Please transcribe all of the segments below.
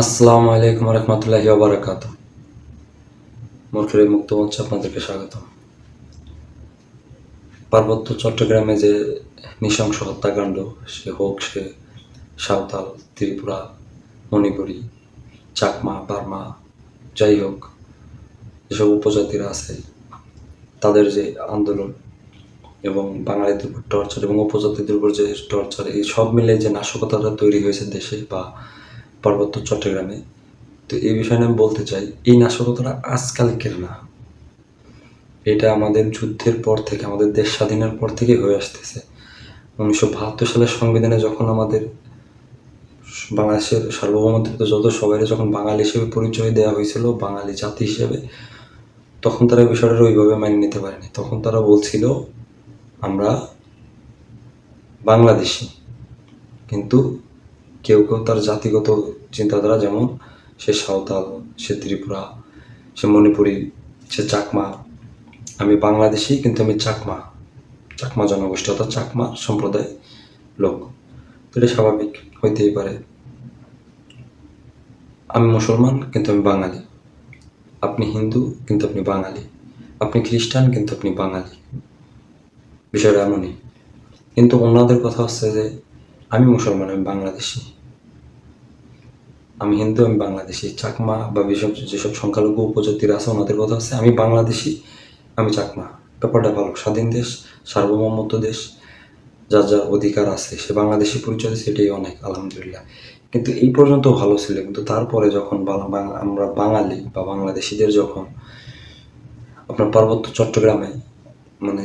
আসসালামু আলাইকুম রহমতুল্লাহি ওয়া বারাকাতুহু। মরফির মুক্ত মঞ্চে আপনাদেরকে স্বাগত। পার্বত্য চট্টগ্রামে যে নৃশংস হত্যাকাণ্ড, সে সাঁওতাল, ত্রিপুরা, মণিপুরী, চাকমা, বার্মা, যাই হোক, যেসব উপজাতিরা আছে তাদের যে আন্দোলন এবং বাঙালিদের উপর টর্চার এবং উপজাতিদের উপর যে টর্চার, এই সব মিলে যে নাশকতাটা তৈরি হয়েছে দেশে বা পার্বত্য চট্টগ্রামে, তো এই বিষয়ে আমি বলতে চাই, এই নাশকতাটা আজকালকের না, এটা আমাদের যুদ্ধের পর থেকে, আমাদের দেশ স্বাধীনের পর থেকে হয়ে আসতেছে। 1972 সালের সংবিধানে যখন আমাদের বাংলাদেশের সার্বভৌমত্ব যত সবাই যখন বাঙালি হিসেবে পরিচয় দেওয়া হয়েছিল, বাঙালি জাতি হিসেবে, তখন তারা বিষয়টা ওইভাবে মানিয়ে নিতে পারেনি। তখন তারা বলছিল আমরা বাংলাদেশি, কিন্তু কেউ কেউ তার জাতিগত চিন্তাধারা, যেমন সে সাঁওতাল, সে ত্রিপুরা, সে মণিপুরী, সে চাকমা, আমি বাংলাদেশি কিন্তু আমি চাকমা, চাকমা জনগোষ্ঠী অর্থাৎ চাকমা সম্প্রদায় লোক। তো এটা স্বাভাবিক হইতেই পারে। আমি মুসলমান কিন্তু আমি বাঙালি, আপনি হিন্দু কিন্তু আপনি বাঙালি, আপনি খ্রিস্টান কিন্তু আপনি বাঙালি, বিষয়টা এমনই। কিন্তু অন্যদের কথা হচ্ছে যে আমি মুসলমান আমি বাংলাদেশি, আমি হিন্দু আমি বাংলাদেশি, চাকমা বা যেসব সংখ্যালঘু উপজাতিরা আছে ওনাদের কথা হচ্ছে আমি বাংলাদেশি আমি চাকমা। ব্যাপারটা ভালো, স্বাধীন দেশ, সার্বভৌমত্ব দেশ, যার যার অধিকার আছে, সে বাংলাদেশি পরিচয়, সেটাই অনেক, আলহামদুলিল্লাহ। কিন্তু এই পর্যন্ত ভালো ছিল, কিন্তু তারপরে যখন আমরা বাঙালি বা বাংলাদেশিদের যখন আপনার পার্বত্য চট্টগ্রামে মানে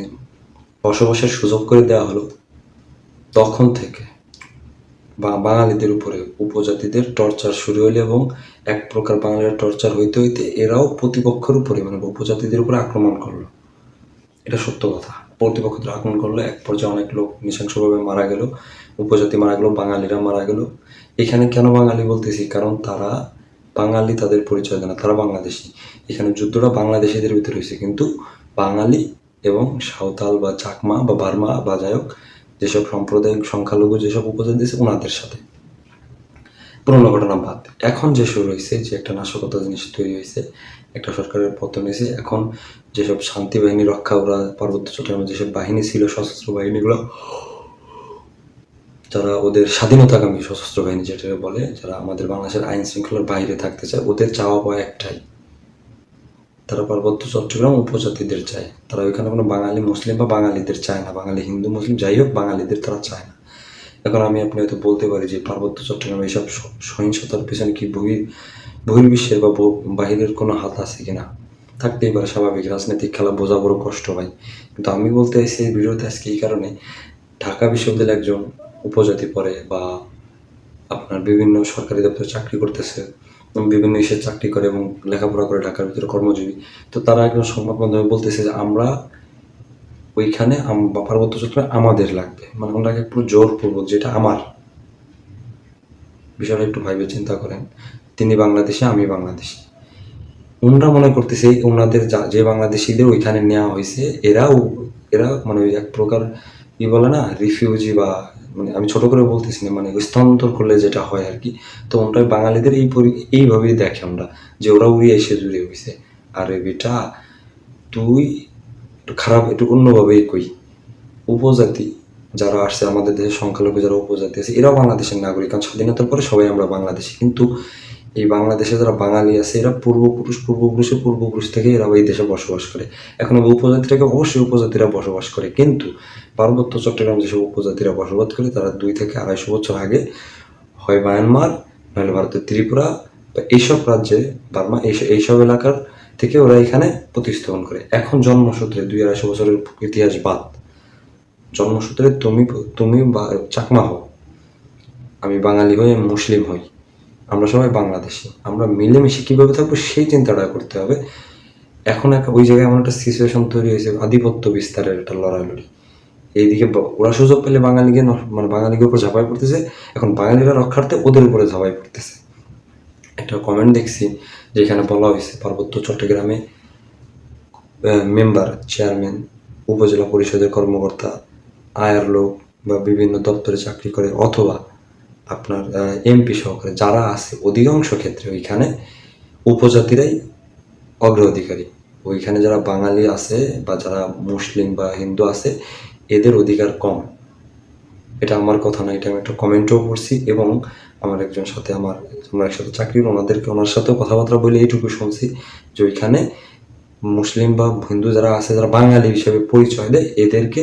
বসবাসের সুযোগ করে দেওয়া হলো, তখন থেকে বাঙালিদের উপরে উপজাতিদের টর্চার শুরু হলো এবং এক প্রকার বাঙালিরা টর্চার হইতে হইতে এরাও প্রতিপক্ষের উপরে মানে উপজাতিদের উপরে আক্রমণ করলো। এটা সত্য কথা, প্রতিপক্ষদের আক্রমণ করলো, এক পর্যায়ে অনেক লোক নৃশংসভাবে মারা গেল, উপজাতি মারা গেল, বাঙালিরা মারা গেল। এখানে কেন বাঙালি বলতেছি, কারণ তারা বাঙালি, তাদের পরিচয় দেয় না, তারা বাংলাদেশি। এখানে যুদ্ধটা বাংলাদেশিদের ভিতরে হয়েছে, কিন্তু বাঙালি এবং সাঁওতাল বা চাকমা বা বার্মা বা যাই হোক যেসব সাম্প্রদায়িক সংখ্যালঘু যেসব উপজাতি আছে ওনাদের সাথে। পুরোনো ঘটনা বাদ, এখন যে শুরু হয়েছে, যে একটা নাশকতা জিনিস তৈরি হয়েছে, একটা সরকারের পতন হয়েছে, এখন যেসব শান্তি বাহিনী রক্ষা, ওরা পার্বত্য চট্টগ্রামে যেসব বাহিনী ছিল, সশস্ত্র বাহিনীগুলো, যারা ওদের স্বাধীনতাকামী সশস্ত্র বাহিনী যেটা বলে, যারা আমাদের বাংলাদেশের আইন শৃঙ্খলার বাইরে থাকতে চায়, ওদের চাওয়া পাওয়া একটাই, তারা পার্বত্য চট্টগ্রাম উপজাতিদের চায়। তারা ওইখানে কোনো বাঙালি মুসলিম বা বাঙালিদের চায় না, বাঙালি হিন্দু মুসলিম যাই হোক, বাঙালিদের তারা চায় না। এখন আপনি হয়তো বলতে পারি যে পার্বত্য চট্টগ্রামে এইসব সহিংসতার পেছনে কি বহির্বিশ্বের বা বাহিরের কোনো হাত আছে কিনা, থাকতেই পারে, স্বাভাবিক, রাজনৈতিক খেলা বোঝা বড় কষ্ট হয়। কিন্তু আমি বলতে চাইছি এই ভিডিওতে আজকে এই কারণে, ঢাকা বিশ্ববিদ্যালয়ে একজন উপজাতি পড়ে বা আপনার বিভিন্ন সরকারি দপ্তরে চাকরি করতেছে, বিভিন্ন ইসে চাকরি করে এবং লেখাপড়া করে ঢাকার ভিতরে কর্মজীবী, তো তারা একজন সংবাদ মাধ্যমে বলতেছে যে আমরা ওইখানে পার্বত্য চট্টগ্রামে আমাদের লাগবে, মানে ওনাকে একটু জোরপূর্বক, যেটা আমার। বিষয়টা একটু ভাইবে চিন্তা করেন, তিনি বাংলাদেশি আমি বাংলাদেশি, ওনারা মনে করতেছে ওনাদের যে বাংলাদেশিদের ওইখানে নেওয়া হয়েছে এরা মানে ওই এক প্রকার কি বলে না, রিফিউজি, বা মানে আমি ছোট করে বলতেছি না, মানে স্থানান্তর করলে যেটা হয় আর কি। তো ওনরা বাঙালিদের এইভাবেই দেখে আমরা, যে ওরা উড়িয়ে এসে জুড়ে হয়েছে। আরে বেটা, তুই একটু খারাপ, একটু অন্যভাবেই কই, উপজাতি যারা আসছে আমাদের দেশের সংখ্যালঘু যারা উপজাতি আছে, এরাও বাংলাদেশের নাগরিক, কারণ স্বাধীনতার পরে সবাই আমরা বাংলাদেশি। কিন্তু এই বাংলাদেশে যারা বাঙালি আছে, এরা পূর্বপুরুষ থেকে এরা এই দেশে বসবাস করে। এখন উপজাতিটাকে অবশ্যই উপজাতিরা বসবাস করে, কিন্তু পার্বত্য চট্টগ্রাম যেসব উপজাতিরা বসবাস করে, তারা 2 থেকে 250 বছর আগে হয় মায়ানমার, নাহলে ভারতের ত্রিপুরা বা এইসব রাজ্যে, বার্মা, এইসব এলাকার থেকে ওরা এখানে প্রতিস্থাপন করে। এখন জন্মসূত্রে 200-250 বছরের ইতিহাস বাদ, জন্মসূত্রে তুমি চাকমা হও, আমি বাঙালি হই, আমি মুসলিম হই, আমরা সবাই বাংলাদেশি, আমরা মিলেমিশে কীভাবে থাকবো সেই চিন্তাটা করতে হবে। এখন ওই জায়গায় এমন একটা সিচুয়েশন তৈরি হয়েছে, আধিপত্য বিস্তারের একটা লড়াইলড়ি। এইদিকে ওরা সুযোগ পেলে বাঙালিকে মানে বাঙালিকে উপর ঝাঁপাই পড়তেছে, এখন বাঙালিরা রক্ষার্থে ওদের উপরে ঝাঁপাই পড়তেছে। একটা কমেন্ট দেখছি যেখানে বলা হয়েছে পার্বত্য চট্টগ্রামে মেম্বার, চেয়ারম্যান, উপজেলা পরিষদের কর্মকর্তা, আয়ার লোক বা বিভিন্ন দপ্তরে চাকরি করে, অথবা আপনার এমপি সহকারে যারা আছে অধিকাংশ ক্ষেত্রে ওইখানে উপজাতিরাই অগ্রাধিকারী। ওইখানে যারা বাঙালি আছে বা যারা মুসলিম বা হিন্দু আছে এদের অধিকার কম। এটা আমার কথা না, এটা আমি একটা কমেন্টও করছি এবং আমার একজন সাথে আমরা একসাথে চাকরি ওনার সাথেও কথাবার্তা বলে এইটুকু শুনছি যে ওইখানে মুসলিম বা হিন্দু যারা আছে যারা বাঙালি হিসেবে পরিচয় দেয় এদেরকে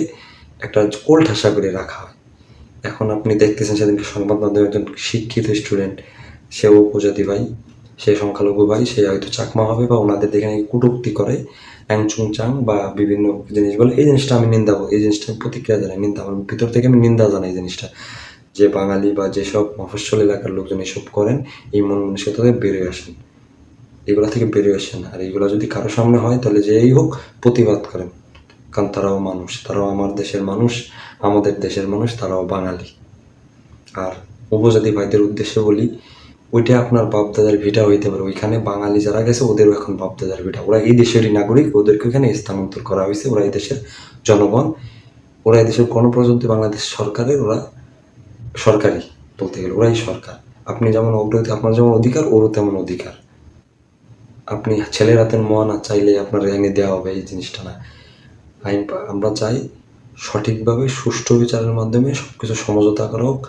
একটা কোলঠাসা করে রাখা হয়। এখন আপনি দেখতেছেন সেদিনকে সংবাদ মাধ্যমে একজন শিক্ষিত স্টুডেন্ট, সেও উপজাতি ভাই, সে সংখ্যালঘু ভাই, সে হয়তো চাকমা হবে বা ওনাদের এখানে কটূক্তি করে অ্যাংচুং চাং বা বিভিন্ন জিনিস বলে। এই জিনিসটা আমি এই জিনিসটা প্রতিক্রিয়া জানাই, আমার ভিতর থেকে আমি নিন্দা জানাই এই জিনিসটা, যে বাঙালি বা যেসব মফস্বল এলাকার লোকজন এসব করেন এই মন মানসিকতা থেকে বেরিয়ে আসেন, এগুলো থেকে বেরিয়ে আসেন। আর এগুলো যদি কারো সামনে হয় তাহলে যেই হোক প্রতিবাদ করেন, কারণ তারাও মানুষ, তারাও আমার দেশের মানুষ, আমাদের দেশের মানুষ, তারাও বাঙালি। আর উপজাতি ভাইদের উদ্দেশ্যে বলি, ওইটা আপনার বাপদাদার ভিটা হইতে পারে, ওইখানে বাঙালি যারা গেছে ওদেরও এখন বাপদাদার ভিটা, ওরা এই দেশেরই নাগরিক, ওদেরকে ওইখানে স্থানান্তর করা হয়েছে, ওরা এই দেশের জনগণ, ওরা এই দেশের গণপ্রজাতন্ত্রী বাংলাদেশ সরকারের ওরা সরকারি বলতে গেলে ওরাই সরকার। আপনি যেমন আপনার যেমন অধিকার ওরও তেমন অধিকার। আপনি ছেলের হাতের মোয়া না চাইলে আপনার আইনে দেওয়া হবে এই জিনিসটা না। আমরা চাই সঠিকভাবে সুষ্ঠু বিচারের মাধ্যমে সব কিছু সমঝোতা করা হোক।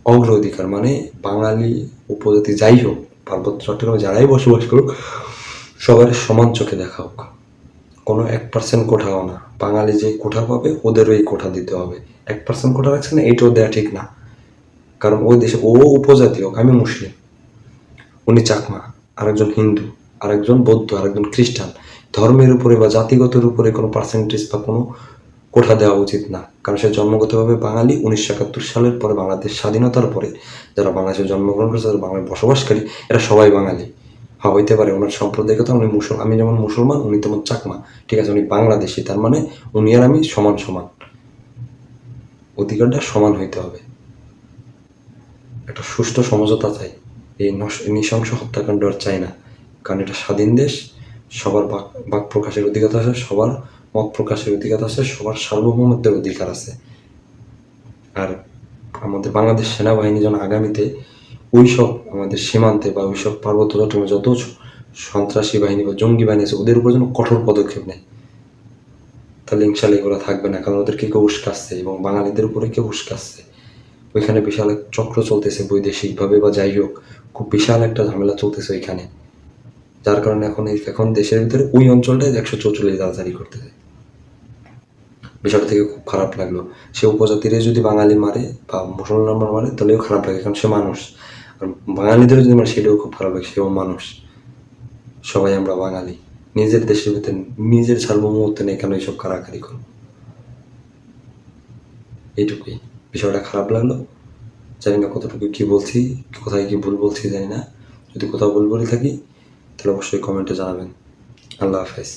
অগ্রাধিকার মানে বাঙালি উপজাতি যাই হোক, পার্বত্য চট্টগ্রামে যারাই বসবাস করুক সবার সমান চোখে দেখা হোক। কোনো 1% কোঠাও না, বাঙালি যে কোঠা পাবে ওদেরও এই কোঠা দিতে হবে। 1% কোঠা রাখছে না, এইটাও দেওয়া ঠিক না, কারণ ওই দেশে ও উপজাতি হোক, আমি মুসলিম, উনি চাকমা, আরেকজন হিন্দু, আরেকজন বৌদ্ধ, আরেকজন খ্রিস্টান, ধর্মের উপরে বা জাতিগতের উপরে কোনো পার্সেন্টেজ বা কোনো কোঠা দেওয়া উচিত না, কারণ সে জন্মগতভাবে বাঙালি। 1971 সালের পরে বাংলাদেশ স্বাধীনতার পরে যারা বাংলাদেশে জন্মগ্রহণ করেছে, যারা বাংলায় বসবাসকারী, এরা সবাই বাঙালি। হইতে পারে ওনার সাম্প্রদায়িকতা, আমি যেমন মুসলমান উনি তেমন চাকমা, ঠিক আছে, উনি বাংলাদেশি, তার মানে উনি আর আমি সমান সমান, অধিকারটা সমান হইতে হবে। একটা সুষ্ঠু সমঝোতা চাই, এই নৃশংস হত্যাকাণ্ড আর চাই না, কারণ এটা স্বাধীন দেশ, সবার বাক প্রকাশের অধিকার আছে, সবার মত প্রকাশের অধিকার আছে, সবার সার্বভৌমত্বের অধিকার আছে। আর আমাদের বাংলাদেশ সেনাবাহিনী যেন আগামীতে ওইসব আমাদের সীমান্তে বা ওইসব পার্বত্য চট্টগ্রামে যত সন্ত্রাসী বাহিনী বা জঙ্গি বাহিনী আছে ওদের উপর যেন কঠোর পদক্ষেপ নেয়, তাহলে ইনশাল্লাহ এগুলো থাকবে না, কারণ ওদেরকে কেউ উস্কাচ্ছে এবং বাঙালিদের উপরে কেউ উস্কাচ্ছে। ওইখানে বিশাল এক চক্র চলতেছে বৈদেশিকভাবে বা যাই হোক, খুব বিশাল একটা ঝামেলা চলতেছে ওইখানে, যার কারণে এখন দেশের ভিতরে ওই অঞ্চলটায় 144 দ্বারা জারি করতেছে। বিষয়টা থেকে খুব খারাপ লাগলো। সে উপজাতিরে যদি বাঙালি মারে বা মুসলমান মারে তাহলেও খারাপ লাগে, কারণ সে মানুষ। আর বাঙালিদেরও যদি মারে সেটাও খুব খারাপ লাগে, সেও মানুষ। সবাই আমরা বাঙালি, নিজের দেশের ভিতরে নিজের সার্বভৌমত্ব নেই কেন এইসব কারাকারি করব, এইটুকুই। বিষয়টা খারাপ লাগলো, জানি না কতটুকু কি বলছি, কোথায় কি ভুল বলছি জানি না। যদি কোথাও ভুল বলে থাকি তাহলে অবশ্যই কমেন্টে জানাবেন। আল্লাহ হাফেজ।